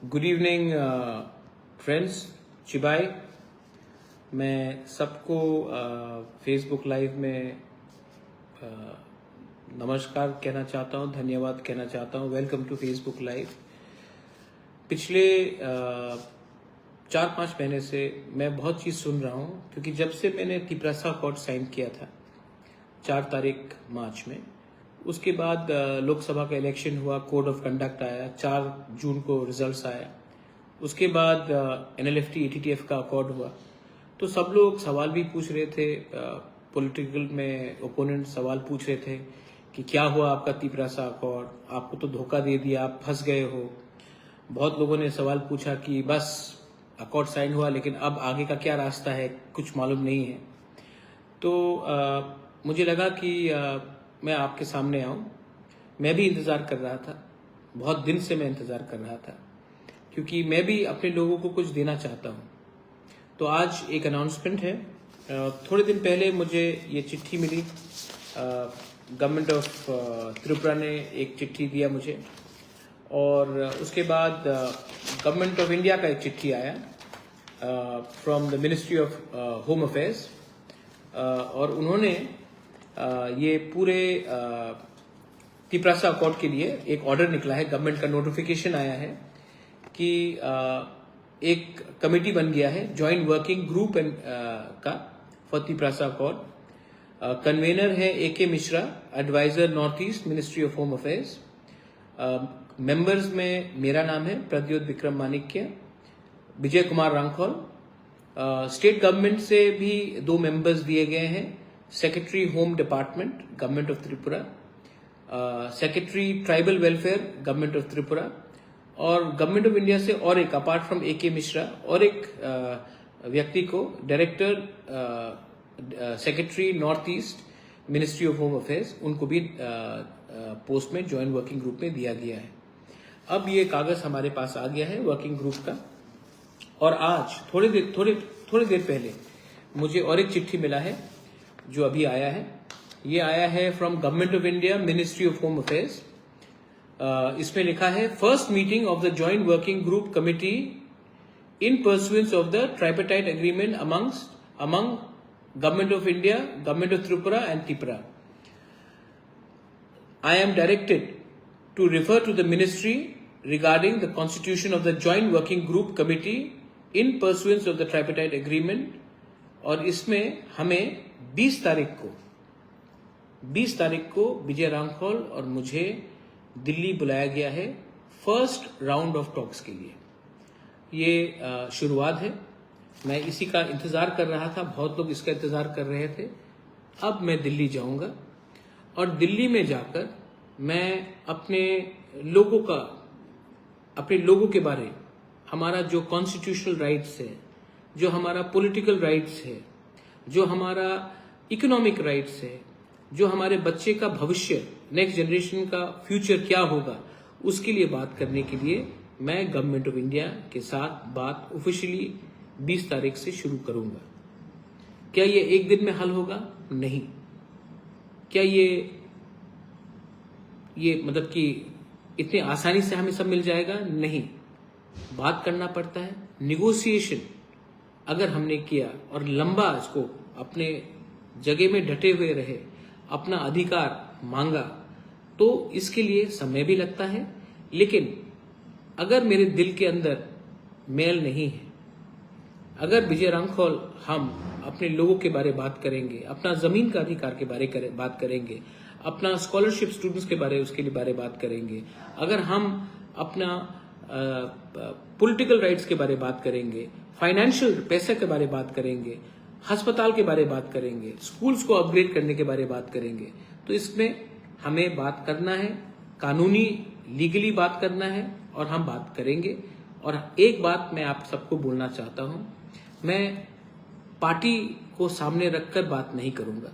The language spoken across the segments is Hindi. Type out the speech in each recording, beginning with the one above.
Good evening friends, चिबाई। मैं सबको फेसबुक लाइव में नमस्कार कहना चाहता हूं, धन्यवाद कहना चाहता हूं। Welcome to Facebook live. पिछले 4-5 महीने से मैं बहुत चीज़ सुन रहा हूं, क्योंकि जब से मैंने तिप्रासा अकॉर्ड साइन किया था 4 तारीख मार्च में, उसके बाद लोकसभा का इलेक्शन हुआ, कोड ऑफ कंडक्ट आया, 4 जून को रिजल्ट्स आया, उसके बाद NLFT ATTF का अकॉर्ड हुआ। तो सब लोग सवाल भी पूछ रहे थे, पॉलिटिकल में ओपोनेंट सवाल पूछ रहे थे कि क्या हुआ आपका तिप्रासा अकॉर्ड, आपको तो धोखा दे दिया, आप फंस गए हो। बहुत लोगों ने सवाल पूछा कि बस अकॉर्ड साइन हुआ, लेकिन अब आगे का क्या रास्ता है, कुछ मालूम नहीं है। तो मुझे लगा कि मैं आपके सामने आऊं। मैं भी इंतज़ार कर रहा था, बहुत दिन से मैं इंतज़ार कर रहा था, क्योंकि मैं भी अपने लोगों को कुछ देना चाहता हूं। तो आज एक अनाउंसमेंट है। थोड़े दिन पहले मुझे ये चिट्ठी मिली, गवर्नमेंट ऑफ त्रिपुरा ने एक चिट्ठी दिया मुझे, और उसके बाद गवर्नमेंट ऑफ इंडिया का एक चिट्ठी आया from the ministry of home affairs, और उन्होंने ये पूरे तिप्रासा अकॉर्ड के लिए एक ऑर्डर निकला है, गवर्नमेंट का नोटिफिकेशन आया है कि एक कमेटी बन गया है, जॉइंट वर्किंग ग्रुप का फॉर तिप्रासा अकॉर्ड। कन्वेनर है AK Mishra, adviser north east, ministry of home affairs. Members में मेरा नाम है प्रद्योत विक्रम मानिक्य, विजय कुमार रांखौल। स्टेट गवर्नमेंट से भी 2 मेंबर्स दिए गए हैं, secretary home department government of Tripura, secretary tribal welfare government of Tripura, और गवर्नमेंट ऑफ इंडिया से और एक, अपार्ट फ्रॉम AK मिश्रा, और एक व्यक्ति को director secretary north east ministry of home affairs, उनको भी पोस्ट में जॉइंट वर्किंग ग्रुप में दिया गया है। अब ये कागज हमारे पास आ गया है वर्किंग ग्रुप का, और आज थोड़ी देर पहले मुझे और एक चिट्ठी मिला है जो अभी आया है। ये आया है from government of India, ministry of home affairs. इसमें लिखा है, first meeting of the joint working group committee in pursuance of the tripartite agreement among government of India, government of Tripura and Tripura. I am directed to refer to the ministry regarding the constitution of the joint working group committee in pursuance of the tripartite agreement, और इसमें हमें 20 तारीख को विजय रांखौल और मुझे दिल्ली बुलाया गया है फर्स्ट राउंड ऑफ टॉक्स के लिए। ये शुरुआत है। मैं इसी का इंतज़ार कर रहा था, बहुत लोग इसका इंतज़ार कर रहे थे। अब मैं दिल्ली जाऊंगा, और दिल्ली में जाकर मैं अपने लोगों के बारे, हमारा जो कॉन्स्टिट्यूशनल राइट्स है, जो हमारा पॉलिटिकल राइट्स है, जो हमारा इकोनॉमिक राइट्स है, जो हमारे बच्चे का भविष्य, नेक्स्ट जनरेशन का फ्यूचर क्या होगा, उसके लिए बात करने के लिए मैं गवर्नमेंट ऑफ इंडिया के साथ बात ऑफिशियली 20 तारीख से शुरू करूंगा। क्या ये एक दिन में हल होगा? नहीं। क्या ये मतलब कि इतने आसानी से हमें सब मिल जाएगा? नहीं। बात करना पड़ता है, निगोशिएशन अगर हमने किया और लंबा इसको अपने जगह में डटे हुए रहे, अपना अधिकार मांगा, तो इसके लिए समय भी लगता है। लेकिन अगर मेरे दिल के अंदर मैल नहीं है, अगर विजय रांखौल हम अपने लोगों के बारे बात करेंगे, अपना जमीन का अधिकार के बारे बात करेंगे, अपना स्कॉलरशिप स्टूडेंट्स के बारे उसके बारे बात करेंगे, अगर हम अपना पॉलिटिकल राइट्स के बारे बात करेंगे, फाइनेंशियल पैसे के बारे बात करेंगे, अस्पताल के बारे बात करेंगे, स्कूल्स को अपग्रेड करने के बारे बात करेंगे, तो इसमें हमें बात करना है, कानूनी लीगली बात करना है, और हम बात करेंगे। और एक बात मैं आप सबको बोलना चाहता हूं, मैं पार्टी को सामने रखकर बात नहीं करूंगा,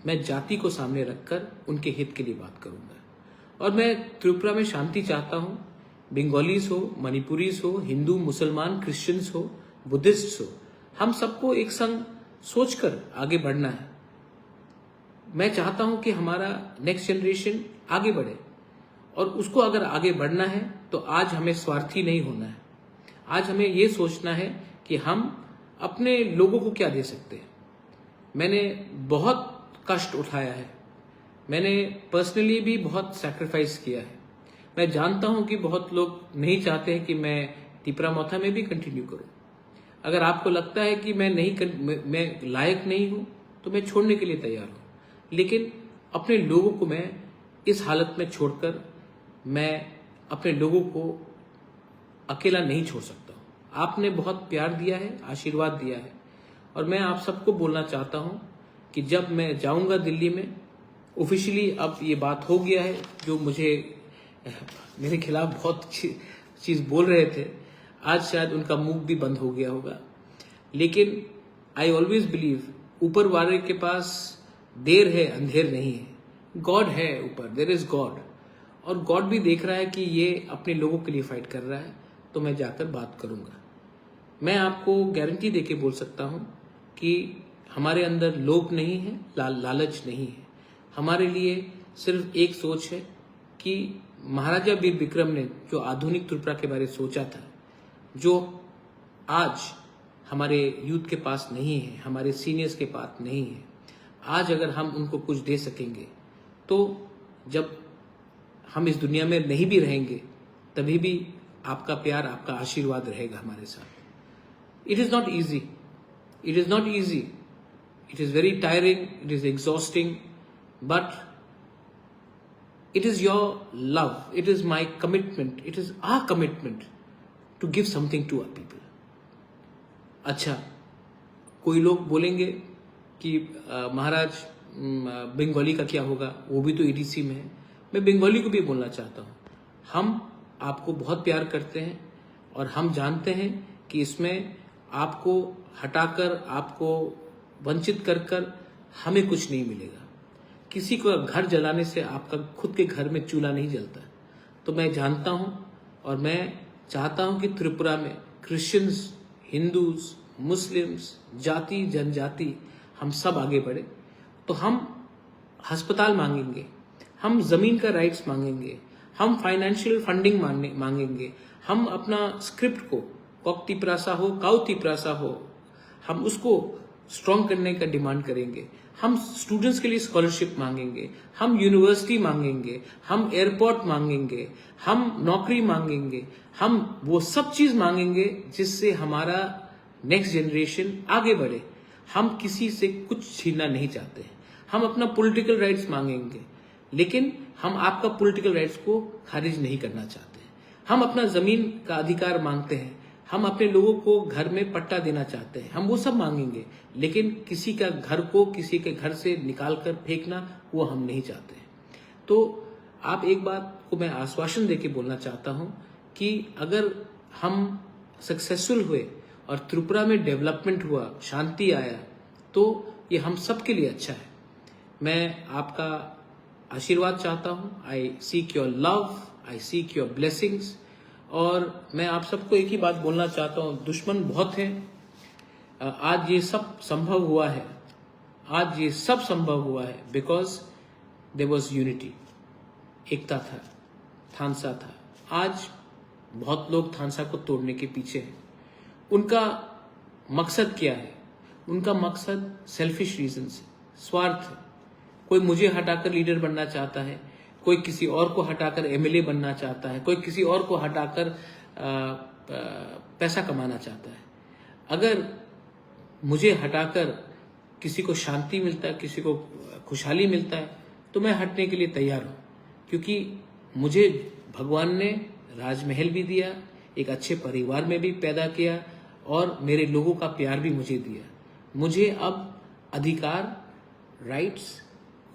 मैं जाति को सामने रखकर उनके हित के लिए बात करूंगा। और मैं त्रिपुरा में शांति चाहता हूं। बंगालीज हो, मणिपुरीज हो, हिंदू, मुसलमान, क्रिश्चियंस हो, बुद्धिस्ट हो, हम सबको एक संग सोचकर आगे बढ़ना है। मैं चाहता हूं कि हमारा नेक्स्ट जनरेशन आगे बढ़े, और उसको अगर आगे बढ़ना है तो आज हमें स्वार्थी नहीं होना है। आज हमें ये सोचना है कि हम अपने लोगों को क्या दे सकते हैं। मैंने बहुत कष्ट उठाया है, मैंने पर्सनली भी बहुत सैक्रिफाइस किया है। मैं जानता हूं कि बहुत लोग नहीं चाहते हैं कि मैं तिपरामोथा में भी कंटिन्यू करूं। अगर आपको लगता है कि मैं लायक नहीं हूं तो मैं छोड़ने के लिए तैयार हूं, लेकिन अपने लोगों को मैं इस हालत में छोड़कर मैं अपने लोगों को अकेला नहीं छोड़ सकता हूं। आपने बहुत प्यार दिया है, आशीर्वाद दिया है, और मैं आप सबको बोलना चाहता हूं कि जब मैं जाऊंगा दिल्ली में, ऑफिशियली अब ये बात हो गया है, जो मुझे मेरे खिलाफ बहुत चीज बोल रहे थे, आज शायद उनका मुंह भी बंद हो गया होगा। लेकिन आई ऑलवेज बिलीव ऊपर वाले के पास देर है अंधेर नहीं है। गॉड है ऊपर, देयर इज गॉड, और गॉड भी देख रहा है कि ये अपने लोगों के लिए फाइट कर रहा है, तो मैं जाकर बात करूंगा। मैं आपको गारंटी देके बोल सकता हूं कि हमारे अंदर लोभ नहीं है, लालच नहीं है। हमारे लिए सिर्फ एक सोच है कि महाराजा वीर विक्रम ने जो आधुनिक त्रिपुरा के बारे में सोचा था, जो आज हमारे यूथ के पास नहीं है, हमारे सीनियर्स के पास नहीं है, आज अगर हम उनको कुछ दे सकेंगे तो जब हम इस दुनिया में नहीं भी रहेंगे तभी भी आपका प्यार, आपका आशीर्वाद रहेगा हमारे साथ। It is not easy, it is not easy, it is very tiring, it is exhausting, but it is your love, it is my commitment, it is our commitment to give something to our people. अच्छा, कोई लोग बोलेंगे कि महाराज बंगाली का क्या होगा, वो भी तो ईडीसी में है। मैं बंगाली को भी बोलना चाहता हूँ, हम आपको बहुत प्यार करते हैं और हम जानते हैं कि इसमें आपको हटाकर, आपको वंचित कर कर हमें कुछ नहीं मिलेगा। किसी को घर जलाने से आपका खुद के घर में चूल्हा नहीं जलता। तो मैं जानता हूं और मैं चाहता हूं कि त्रिपुरा में क्रिश्चियंस, हिंदूज, मुस्लिम्स, जाति जनजाति हम सब आगे बढ़े। तो हम अस्पताल मांगेंगे, हम जमीन का राइट्स मांगेंगे, हम फाइनेंशियल फंडिंग मांगेंगे, हम अपना स्क्रिप्ट को कोक्ति प्रासा हो, काउती प्रासा हो, हम उसको स्ट्रॉन्ग करने का डिमांड करेंगे। हम स्टूडेंट्स के लिए स्कॉलरशिप मांगेंगे, हम यूनिवर्सिटी मांगेंगे, हम एयरपोर्ट मांगेंगे, हम नौकरी मांगेंगे, हम वो सब चीज मांगेंगे जिससे हमारा नेक्स्ट जनरेशन आगे बढ़े। हम किसी से कुछ छीनना नहीं चाहते हैं। हम अपना पॉलिटिकल राइट्स मांगेंगे, लेकिन हम आपका पॉलिटिकल राइट्स को खारिज नहीं करना चाहते हैं। हम अपना जमीन का अधिकार मांगते हैं, हम अपने लोगों को घर में पट्टा देना चाहते हैं, हम वो सब मांगेंगे, लेकिन किसी का घर को किसी के घर से निकाल कर फेंकना वो हम नहीं चाहते हैं। तो आप एक बात को मैं आश्वासन देके बोलना चाहता हूं कि अगर हम सक्सेसफुल हुए और त्रिपुरा में डेवलपमेंट हुआ, शांति आया, तो ये हम सब के लिए अच्छा है। मैं आपका आशीर्वाद चाहता हूं। आई seek your love, I seek your blessings. और मैं आप सबको एक ही बात बोलना चाहता हूं, दुश्मन बहुत हैं। आज ये सब संभव हुआ है, आज ये सब संभव हुआ है बिकॉज देयर वाज यूनिटी, एकता था, थानसा था। आज बहुत लोग थानसा को तोड़ने के पीछे हैं। उनका मकसद क्या है? उनका मकसद सेल्फिश रीजन से, स्वार्थ है। कोई मुझे हटाकर लीडर बनना चाहता है, कोई किसी और को हटाकर एमएलए बनना चाहता है, कोई किसी और को हटाकर पैसा कमाना चाहता है। अगर मुझे हटाकर किसी को शांति मिलता है, किसी को खुशहाली मिलता है, तो मैं हटने के लिए तैयार हूं, क्योंकि मुझे भगवान ने राजमहल भी दिया, एक अच्छे परिवार में भी पैदा किया और मेरे लोगों का प्यार भी मुझे दिया। मुझे अब अधिकार, राइट्स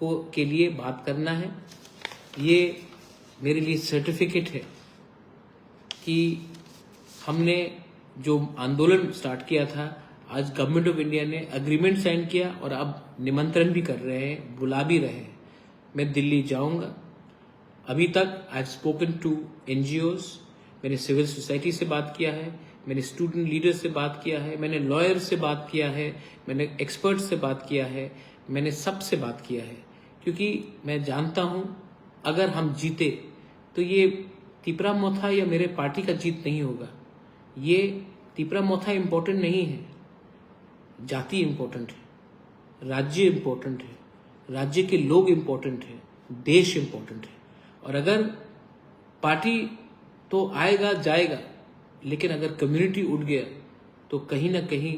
को के लिए बात करना है। ये मेरे लिए सर्टिफिकेट है कि हमने जो आंदोलन स्टार्ट किया था, आज गवर्नमेंट ऑफ इंडिया ने एग्रीमेंट साइन किया और अब निमंत्रण भी कर रहे हैं, बुला भी रहे हैं। मैं दिल्ली जाऊंगा। अभी तक I have spoken to NGOs, मैंने सिविल सोसाइटी से बात किया है, मैंने स्टूडेंट लीडर से बात किया है, मैंने लॉयर से बात किया है, मैंने एक्सपर्ट से बात किया है, मैंने सबसे बात किया है, क्योंकि मैं जानता हूं अगर हम जीते तो ये तिपरामोथा या मेरे पार्टी का जीत नहीं होगा, ये तिपरा मोथा इम्पोर्टेंट नहीं है, जाति इम्पोर्टेंट है, राज्य इम्पोर्टेंट है, राज्य के लोग इम्पोर्टेंट है, देश इम्पोर्टेंट है। और अगर पार्टी तो आएगा जाएगा, लेकिन अगर कम्युनिटी उठ गया तो कहीं ना कहीं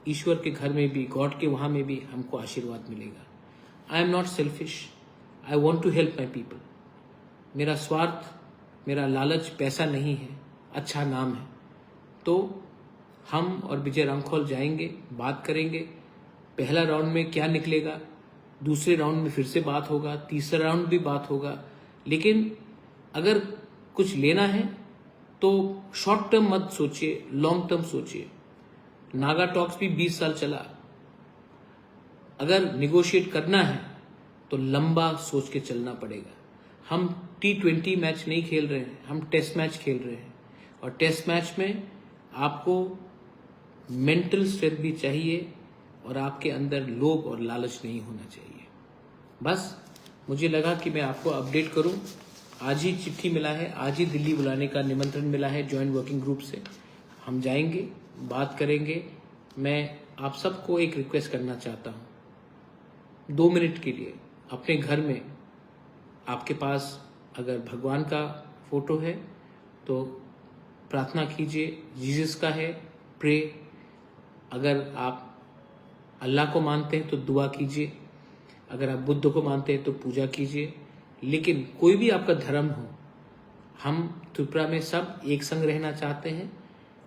ईश्वर के घर में भी, गॉड के वहां में भी हमको आशीर्वाद मिलेगा। I am not selfish, I want to help my people. मेरा स्वार्थ, मेरा लालच पैसा नहीं है, अच्छा नाम है। तो हम और विजय रामखौल जाएंगे, बात करेंगे। पहला राउंड में क्या निकलेगा, दूसरे राउंड में फिर से बात होगा, तीसरा राउंड भी बात होगा। लेकिन अगर कुछ लेना है तो शॉर्ट टर्म मत सोचिए, लॉन्ग टर्म सोचिए। नागा टॉक्स भी 20 साल चला। अगर निगोशिएट करना है तो लंबा सोच के चलना पड़ेगा। हम T20 मैच नहीं खेल रहे हैं, हम टेस्ट मैच खेल रहे हैं। और टेस्ट मैच में आपको मेंटल स्ट्रेंथ भी चाहिए और आपके अंदर लोभ और लालच नहीं होना चाहिए। बस मुझे लगा कि मैं आपको अपडेट करूं। आज ही चिट्ठी मिला है, आज ही दिल्ली बुलाने का निमंत्रण मिला है जॉइंट वर्किंग ग्रुप से। हम जाएंगे, बात करेंगे। मैं आप सबको एक रिक्वेस्ट करना चाहता हूं, 2 मिनट के लिए अपने घर में, आपके पास अगर भगवान का फोटो है तो प्रार्थना कीजिए, जीसस का है प्रे। अगर आप अल्लाह को मानते हैं तो दुआ कीजिए, अगर आप बुद्ध को मानते हैं तो पूजा कीजिए। लेकिन कोई भी आपका धर्म हो, हम त्रिपुरा में सब एक संग रहना चाहते हैं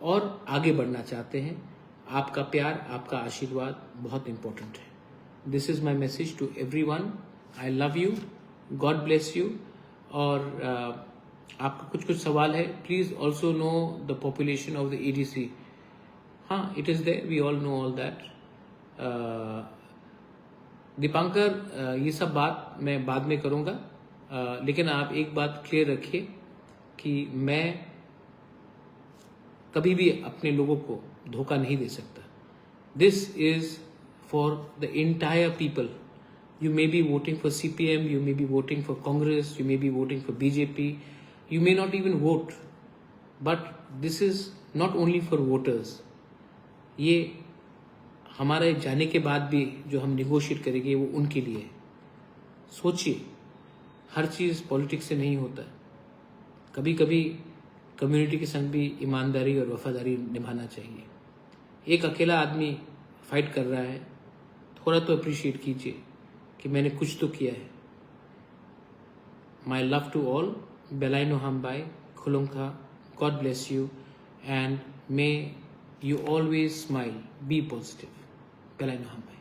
और आगे बढ़ना चाहते हैं। आपका प्यार, आपका आशीर्वाद बहुत इंपॉर्टेंट है। This is my message to everyone. I love you, God bless you. और आपका कुछ सवाल है, please also know the population of the EDC। हाँ, it is there, we all know all that. Dipankar, ये सब बात मैं बाद में करूंगा। लेकिन आप एक बात क्लियर रखिए कि मैं कभी भी अपने लोगों को धोखा नहीं दे सकता। This is for the entire people. You may be voting for CPM, you may be voting for Congress, you may be voting for BJP, you may not even vote. But this is not only for voters. ये हमारे जाने के बाद भी जो हम निगोशिएट करेंगे वो उनके लिए है। सोचिए, हर चीज़ पॉलिटिक्स से नहीं होता। कभी कभी कम्युनिटी के संग भी ईमानदारी और वफादारी निभाना चाहिए। एक अकेला आदमी फाइट कर रहा है, थोड़ा तो अप्रिशिएट कीजिए कि मैंने कुछ तो किया है। माई लव टू ऑल, बेलाइनो हमबाई, खुलुंखा, God bless you and may you always smile, be positive. बेलाइनो हमबाई।